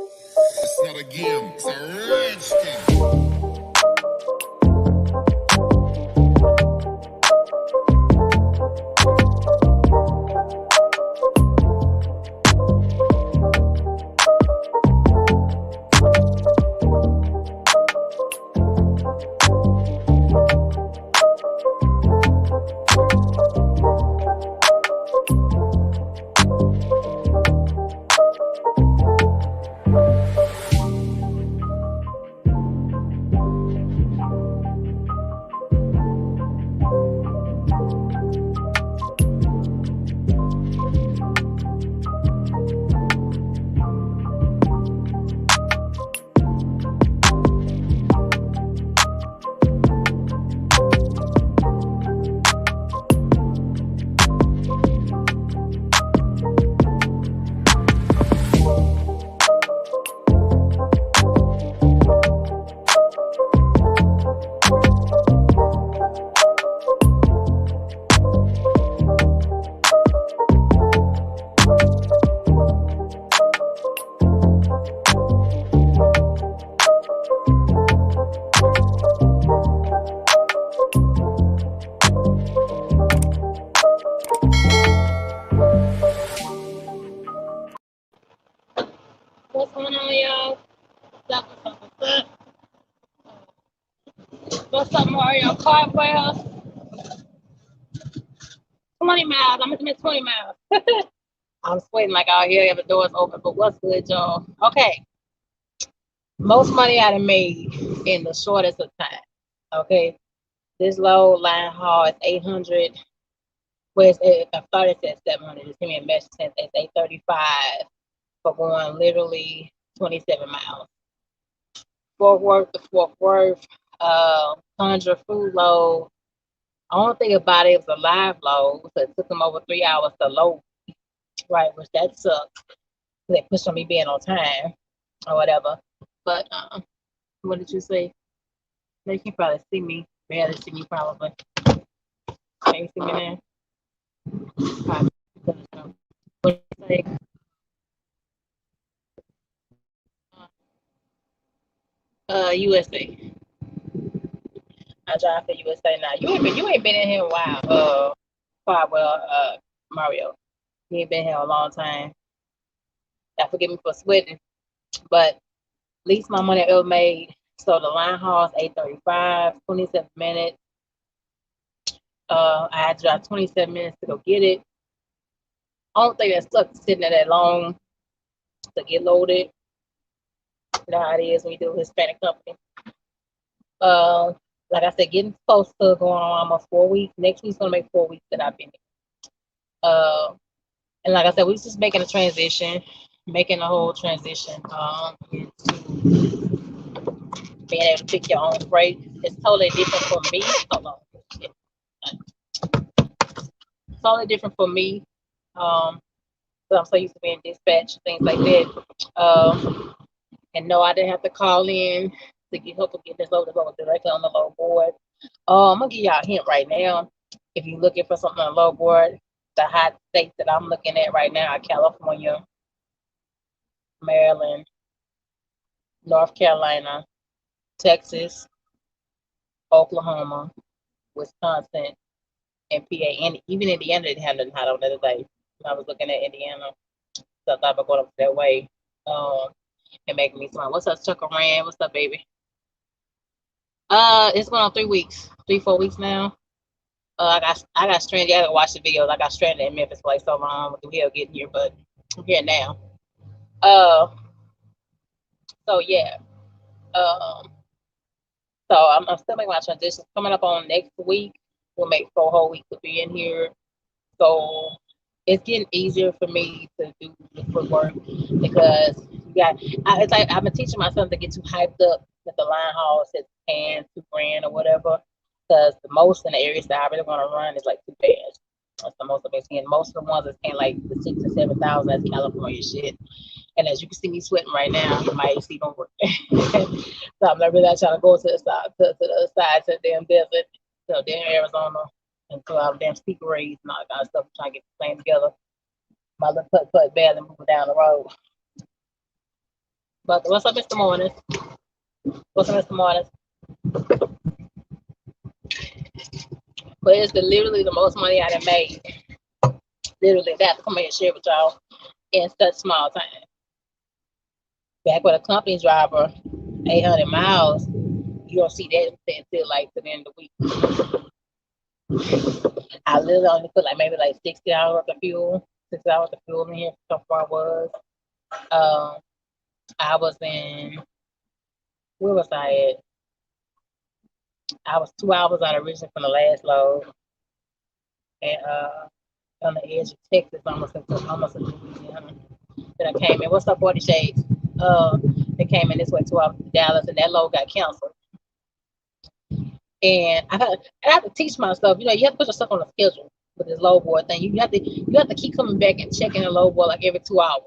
It's not a game, it's a rich thing. What's going on, y'all? What's up? What's up, Mario Cartwell? 20 miles. I'm at the 20 miles. I'm sweating like out here. The door's open, but what's good, y'all? Okay. Most money I done made in the shortest of time. Okay. This low line haul is 800. Well, I started at 700. It's giving me a message since it's 835 for going literally 27 miles. Fort Worth to Fort Worth, Conjure food load. I don't think about it, it was a live load, so it took them over 3 hours to load, right? Which that sucks. They pushed on me being on time or whatever. But what did you say? They can probably see me. Barely see me probably. Can you see me now? What did you say? USA. I drive for USA now. You ain't been in here a while. Mario. You ain't been here a long time. God forgive me for sweating, but least my money I ever made. So the line haul is 835, 27 minutes. I had to drive 27 minutes to go get it. I don't think that stuck sitting there that long to get loaded. You know how it is when you do a Hispanic company. Like I said, getting close to going on almost 4 weeks. Next week's gonna make 4 weeks that I've been here. And like I said, we was just making a transition, making a whole transition into being able to pick your own freight. It's totally different for me. Hold on. It's totally different for me. So I'm so used to being dispatched, things like that. And no, I didn't have to call in to get help with getting this load directly on the load board. I'm gonna give y'all a hint right now. If you're looking for something on the load board, the hot states that I'm looking at right now are California, Maryland, North Carolina, Texas, Oklahoma, Wisconsin, and PA. And even Indiana didn't have nothing hot on the other day. I was looking at Indiana, so I thought about going up that way. And making me smile. What's up, Chuck Rand? What's up, baby? It's going on 3 weeks, 4 weeks now. I got stranded. I gotta watch the videos. I got stranded in Memphis for like so long with the hell getting here, but I'm here now. So yeah. Um, so I'm still making my transition. Coming up on next week, we'll make 4 whole weeks to be in here. So it's getting easier for me to do the footwork because it's like I've been teaching myself to get too hyped up that the line haul says 10, $2,000 or whatever. Because the most in the areas that I really want to run is like 2 bands. That's the most I've been seeing. Most of the ones that's paying like the 6,000 to 7,000, that's California shit. And as you can see me sweating right now, you might see them work. So I'm not really trying to go to the side to the other side to the damn desert, to damn Arizona, and to all the damn speaker rays and all that kind of stuff. I'm trying to get the plane together. My little putt barely moving down the road. But what's up, Mr. Morning? What's up, Mr. Morning? But it's literally the most money I done made. Literally, that to come here and share with y'all in such small time. Back with a company driver, 800 miles, you don't see that until like to the end of the week. I literally only put like maybe like 60 hours worth of fuel, 6 hours of fuel in here so far was. I was in, where was I at? I was 2 hours out of Richmond from the last load. And on the edge of Texas, almost in Louisiana. Then I came in. What's up, 40 Shades? They came in this way 2 hours to Dallas, and that load got canceled. And I have to teach myself. You know, you have to put yourself on a schedule with this load board thing. You have to keep coming back and checking the load board like every 2 hours.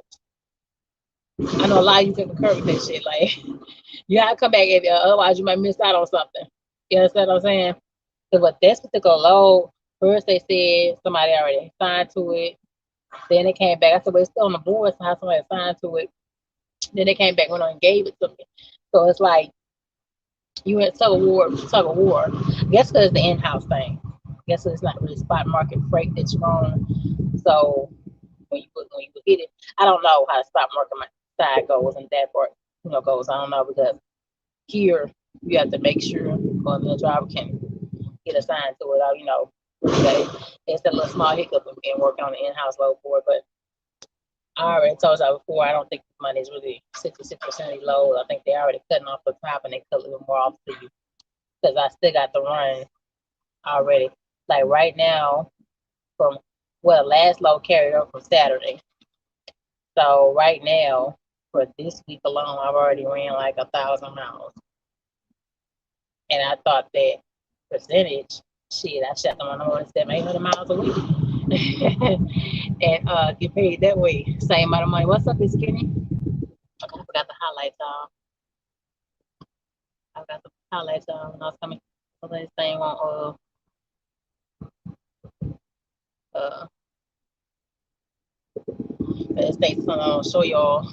I know a lot of you can concur with that shit. Like, you gotta come back, otherwise you might miss out on something. You understand what I'm saying? Because with this particular load, first they said somebody already signed to it. Then it came back. I said, well, it's still on the board, so how somebody signed to it. Then they came back, went on and gave it to me. So it's like you in tug of war. I guess because it's the in-house thing. I guess it's not really spot market freight that you're on. So when you hit it, I don't know how the spot market side goes and that part, goes. I don't know because here you have to make sure the driver can get assigned to it. It's a little small hiccup of being working on the in-house load board, but I already told y'all before, I don't think the money is really 66% low. I think they're already cutting off the top and they cut a little more off to you because I still got the run already. Like right now, from last load carried over from Saturday. So right now, for this week alone, I've already ran like 1,000 miles. And I thought that percentage, shit, I shot them on the morning 700-800 miles a week. And get paid that way. Same amount of money. What's up, Miss Kenny? I forgot the highlights, y'all. I got the highlights when I was coming. So this thing on the States, I'll show y'all.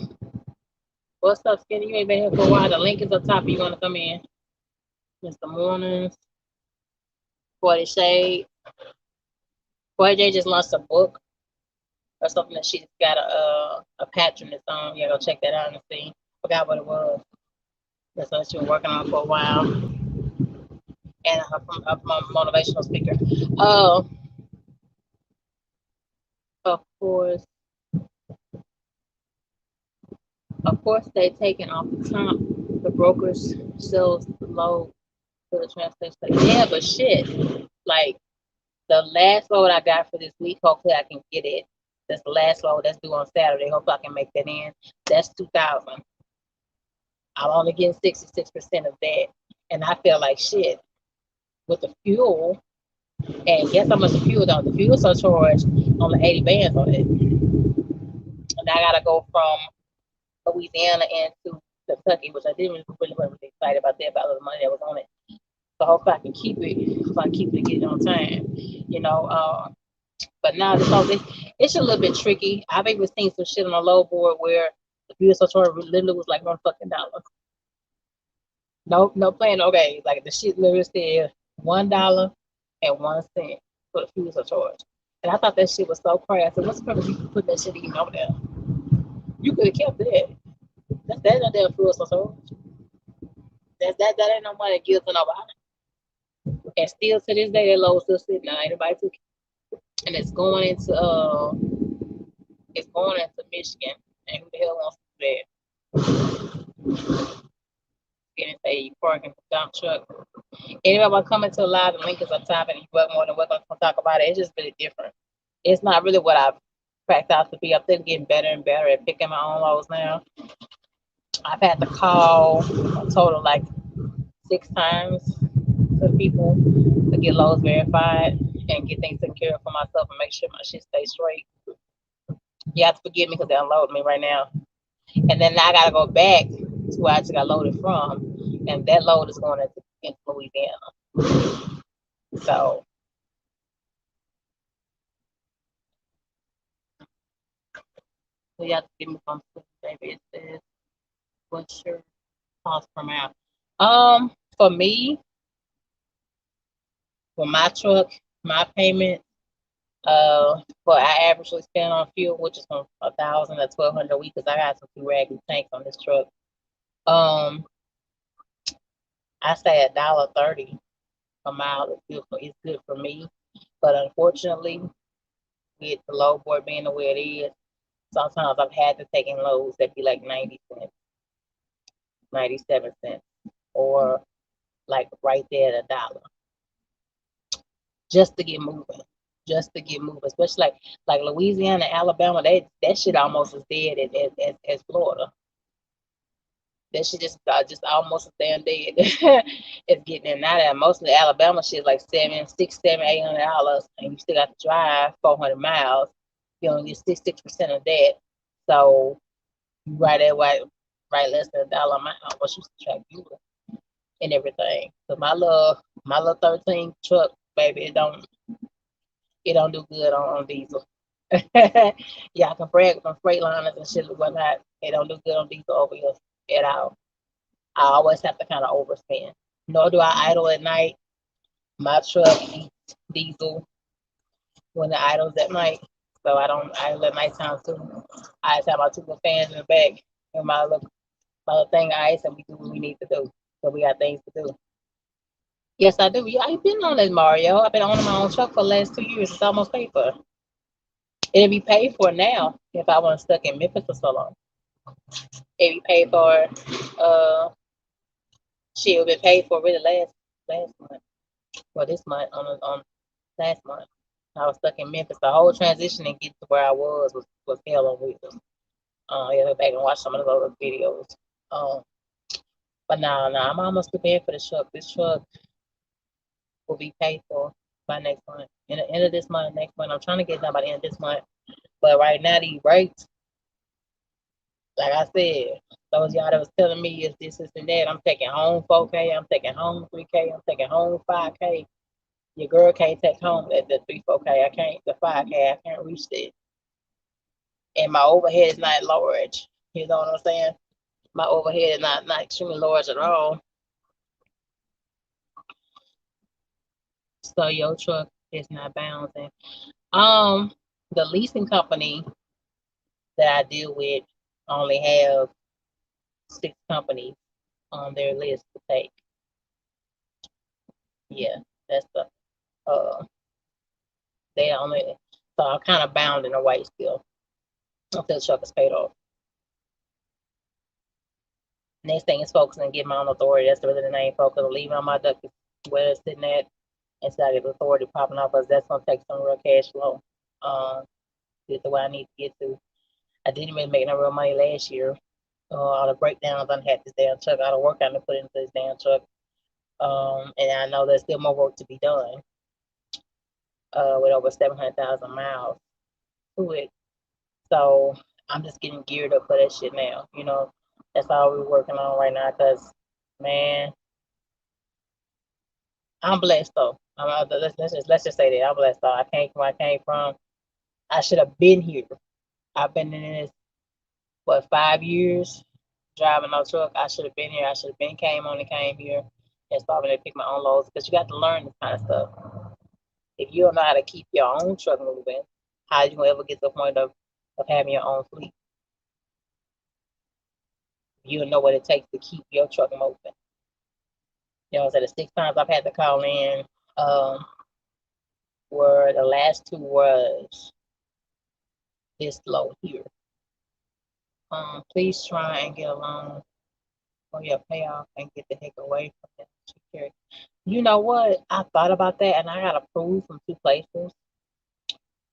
What's up, Skinny? You ain't been here for a while. The link is up top if you want to come in. Mr. Mornings, 40 Shade. 40J just launched a book or something that she's got a patroness on. Yeah, go check that out and see. Forgot what it was. That's what she was working on for a while. And her motivational speaker. Of course, they taking off the top. The brokers sells the load to the translation. Yeah, but shit, like the last load I got for this week, hopefully I can get it. That's the last load that's due on Saturday. Hopefully I can make that in. That's 2,000. I'm only getting 66% of that, and I feel like shit with the fuel. And guess how much the fuel though? The fuel surcharge only 80 bands on it, and I gotta go from Louisiana into Kentucky, which I didn't really excited about that, about the money that was on it. So hopefully I can keep it, if I keep it, get it on time, But now it's a little bit tricky. I've even seen some shit on the low board where the fuel surcharge literally was like $1. No playing no games. Like the shit literally said $1.01 for the fuel surcharge. And I thought that shit was so crazy. I said, what's the purpose of you put that shit even over there? You could have kept it. That's not damn fuel surcharge. That ain't no money gives to nobody. And still to this day, that load still sitting there. Anybody took it. And it's going into Michigan. And who the hell wants to do that? Getting a parking dump truck. Anybody want to come into a live, the link is up top, and you're more than welcome to talk about it. It's just really different. It's not really what I've cracked out to be. I'm still getting better and better at picking my own loads now. I've had to call a total like 6 times to people to get loads verified and get things taken care of for myself and make sure my shit stays straight. You have to forgive me because they're unloading me right now. And then I got to go back to where I just got loaded from. And that load is going into Louisiana. So you have to give me some baby. It says What's your cost per mile? For me, for my truck, my payment, but I averagely spend on fuel, which is from 1,000 to 1,200 a week, because I got some two raggedy tanks on this truck. Um, I say $1.30 a mile is good for me, but unfortunately, with the low board being the way it is, sometimes I've had to take in loads that be like 90 cents, 97 cents, or like right there at $1, just to get moving, especially like Louisiana, Alabama, that shit almost as dead as Florida. That shit just almost as damn dead. It's getting in now that mostly Alabama shit like $800, and you still got to drive 400 miles. You only get 66% of that. So you right at right less than $1 a mile once you subtract fuel and everything. So my little 13 truck, baby, it don't do good on diesel. Yeah, I can brag with them Freightliners and shit and whatnot. It don't do good on diesel over here at all. I always have to kind of overspend. Nor do I idle at night. My truck eats diesel when it idles at night, so I don't idle at nighttime too. I just have my two little fans in the back and my little thing of ice, and we do what we need to do. So we got things to do. Yes, I do. Yeah, I've been on this Mario. I've been owning my own truck for the last 2 years. It's almost paid for. It'd be paid for now if I wasn't stuck in Memphis for so long. It'd be paid for. Shit, it'd been paid for really last month. Well, this month on last month. I was stuck in Memphis. The whole transition and get to where I was hell on wheels. Yeah, go back and watch some of those other videos. Um, but I'm almost prepared for the truck. This truck will be paid for by next month. In the end of this month, next month. I'm trying to get it done by the end of this month. But right now, these rates, like I said, those y'all that was telling me is this and that. I'm taking home 4K. I'm taking home 3K. I'm taking home 5K. Your girl can't take home the 3, 4K. I can't, the 5K. I can't reach that. And my overhead is not large. You know what I'm saying? My overhead is not extremely large at all. So your truck is not balancing. The leasing company that I deal with only have 6 companies on their list to take. Yeah, that's the they only, so I'm kind of bound in a way still until the truck is paid off. Next thing is focusing on getting my own authority. That's really the main focus. Leaving on my duck where it's sitting at instead of the authority popping off, because that's gonna take some real cash flow. Get the way I need to get to. I didn't really make no real money last year. All the breakdowns I had this damn truck, all the work I had to put into this damn truck. And I know there's still more work to be done. With over 700,000 miles to it. So I'm just getting geared up for that shit now. That's all we're working on right now. Cause man, I'm blessed though. Let's just say that I'm blessed though. I came from where I came from. I should have been here. I've been in this 5 years driving no truck. I should have been here. I should have been came here and started to pick my own loads, because you got to learn this kind of stuff. If you don't know how to keep your own truck moving, how you gonna ever get to the point of having your own fleet? You don't know what it takes to keep your truck moving. So the 6 times I've had to call in, were the last 2 was this low here. Please try and get a loan for your payoff and get the heck away from that. You know what? I thought about that, and I got approved from 2 places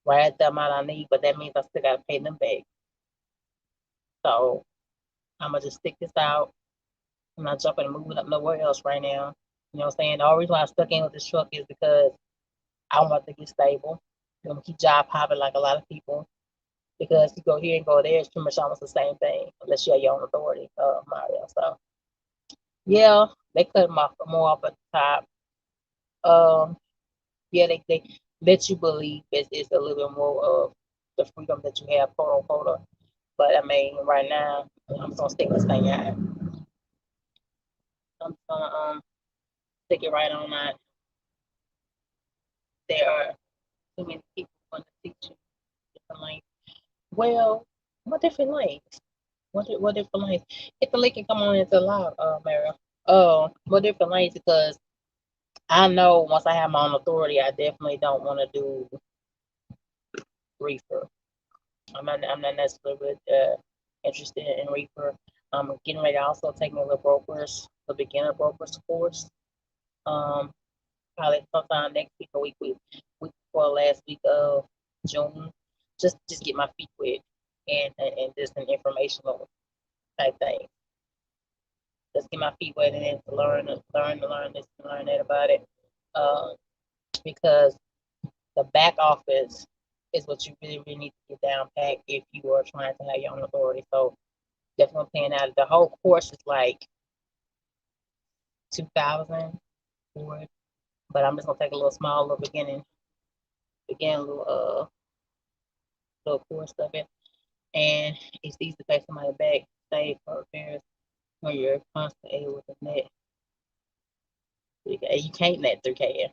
right at the amount I need, but that means I still got to pay them back. So I'm gonna just stick this out. I'm not jumping and moving up nowhere else right now. You know what I'm saying? The only reason why I stuck in with this truck is because I want to get stable. I'm gonna keep job hopping like a lot of people, because you go here and go there, it's pretty much almost the same thing unless you have your own authority, Mario. So yeah, they cut them off more off at the top. Yeah, they let you believe it's a little bit more of the freedom that you have, quote unquote. But I mean, right now I'm just gonna stick this thing out. I'm gonna stick it right on that. There are too many people want to teach you different lanes. Well, what different lanes? What different lanes? If the link can come on into live, Mary. What different lanes? Because I know once I have my own authority, I definitely don't want to do reefer. I'm not necessarily interested in reefer. I'm getting ready to also take my little brokers, the beginner brokers course. Um, Probably sometime next week or week before last week of June. Just get my feet wet and just an informational type thing. Just get my feet wet and then to learn this and learn that about it. Uh, because the back office is what you really need to get down pat if you are trying to have your own authority. So definitely paying out. The whole course is like 2,000 for it, but I'm just gonna take a little small little begin little course of it, and it's easy to pay somebody back, save for repairs when you're constantly able with the net. You can't net through CAD.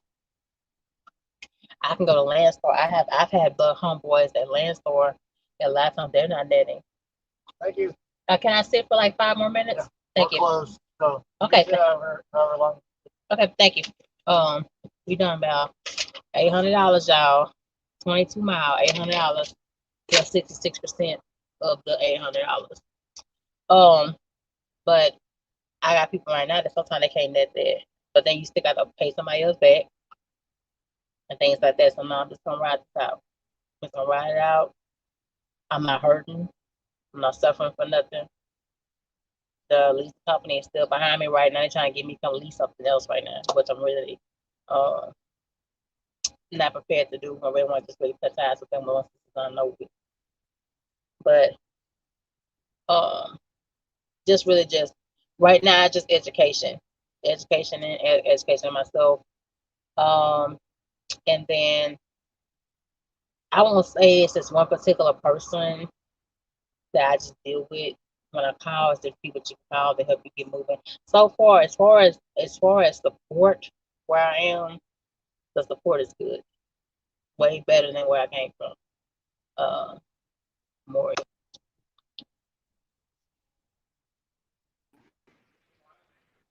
I can go to Landstar. I've had the homeboys at Landstar. A lot of times they're not netting. Thank you. Can I sit for like 5 more minutes? Yeah, Thank we're you. close. So Okay. however long. Okay, thank you. We done about $800, y'all. 22 mile, $800. That's 66% of the $800. But I got people right now that sometimes they can't net that, but then you still got to pay somebody else back and things like that. So no, I'm just gonna ride this out. I'm just gonna ride it out. I'm not hurting. I'm not suffering for nothing. The lease company is still behind me right now. They're trying to get me to come lease something else right now, which I'm really not prepared to do. I really want to just really cut ties with them once this is done over. But just really just right now, just education and education of myself. And then I won't say it's just one particular person that I just deal with when I call. It's the people you call to help you get moving. So far, as far as support where I am, the support is good, way better than where I came from. More.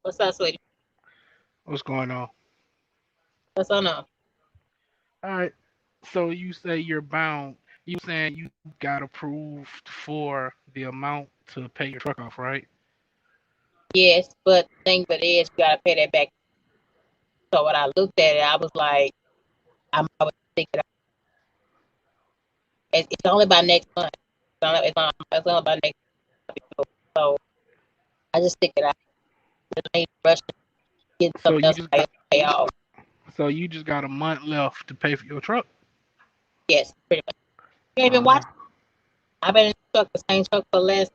What's up, sweetie? What's going on? What's on up? All right. So you say you're bound. You saying you got approved for the amount to pay your truck off, right? Yes, but the thing but is you gotta pay that back. So when I looked at it, I was like, I was thinking it's only by next month. It's only by next month. So I just stick it out. I ain't rushing getting So something you else just to got pay off. so you just got a month left to pay for your truck. Yes, pretty much. You ain't been watching. I've been in the same truck for the last.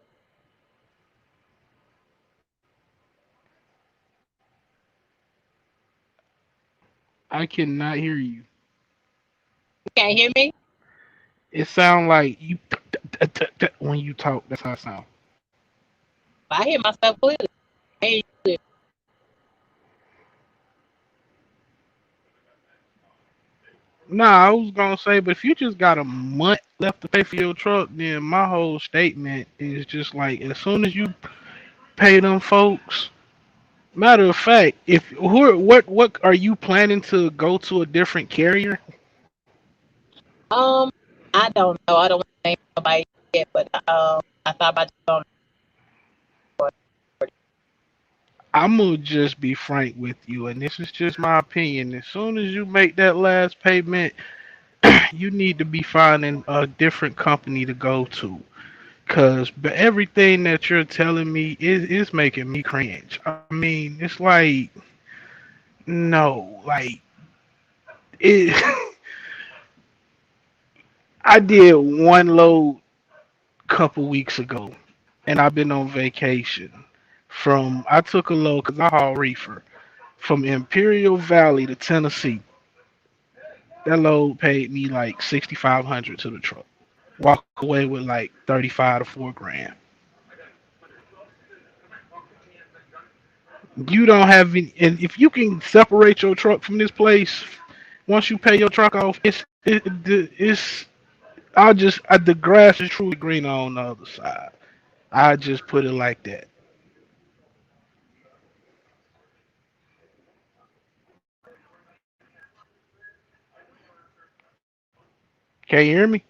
I cannot hear you. You can't hear me? It sounds like you when you talk. That's how it sounds. I hear myself clearly. I hear you clearly. Nah, I was gonna say, but if you just got a month left to pay for your truck, then my whole statement is just like as soon as you pay them folks. Matter of fact, if what are you planning to go to a different carrier? Um, I don't know. I don't want to name nobody yet, but I thought about doing. I'm gonna just be frank with you, and this is just my opinion. As soon as you make that last payment, you need to be finding a different company to go to. Cause everything that you're telling me is making me cringe. I mean, it's like no, like it. I did one load couple weeks ago, and I've been on vacation. I took a load because I haul reefer from Imperial Valley to Tennessee. That load paid me like 6,500 to the truck. Walk away with like 35 to 4 grand. You don't have any, and if you can separate your truck from this place, once you pay your truck off, it's the grass is truly greener on the other side. I just put it like that. Can you hear me?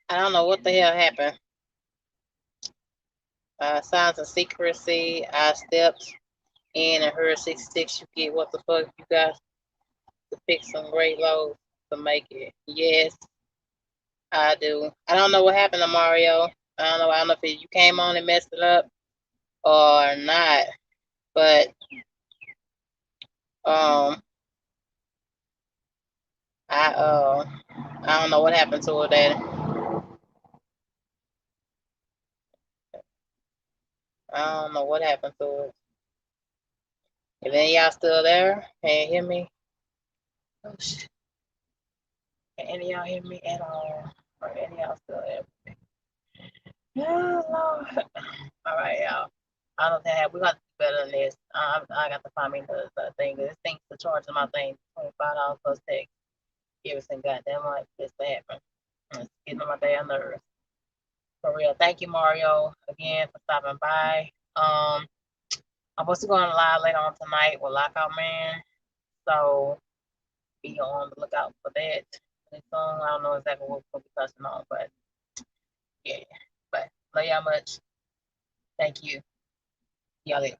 I don't know what the hell happened. Signs of secrecy. I stepped in and heard 66. You get what the fuck you got to pick some great loads to make it. Yes, I do. I don't know what happened to Mario. I don't know. I don't know if you came on and messed it up or not. But I I don't know what happened to her, Daddy. I don't know what happened to it. If any of y'all still there, can you hear me? Oh shit. Can any of y'all hear me at all? Or any of y'all still there? Yeah, Lord. All right, y'all. I don't think we got to do better than this. I got to find me the thing. This thing's the charge of my thing. $25 plus tax. Everything goddamn like this to happen. It's getting on my damn nerves. For real. Thank you, Mario, again for stopping by. I'm supposed to go on live later on tonight with Lockout Man. So be on the lookout for that. This song, I don't know exactly what we'll be touching on, but yeah. But love y'all much. Thank you. Y'all later.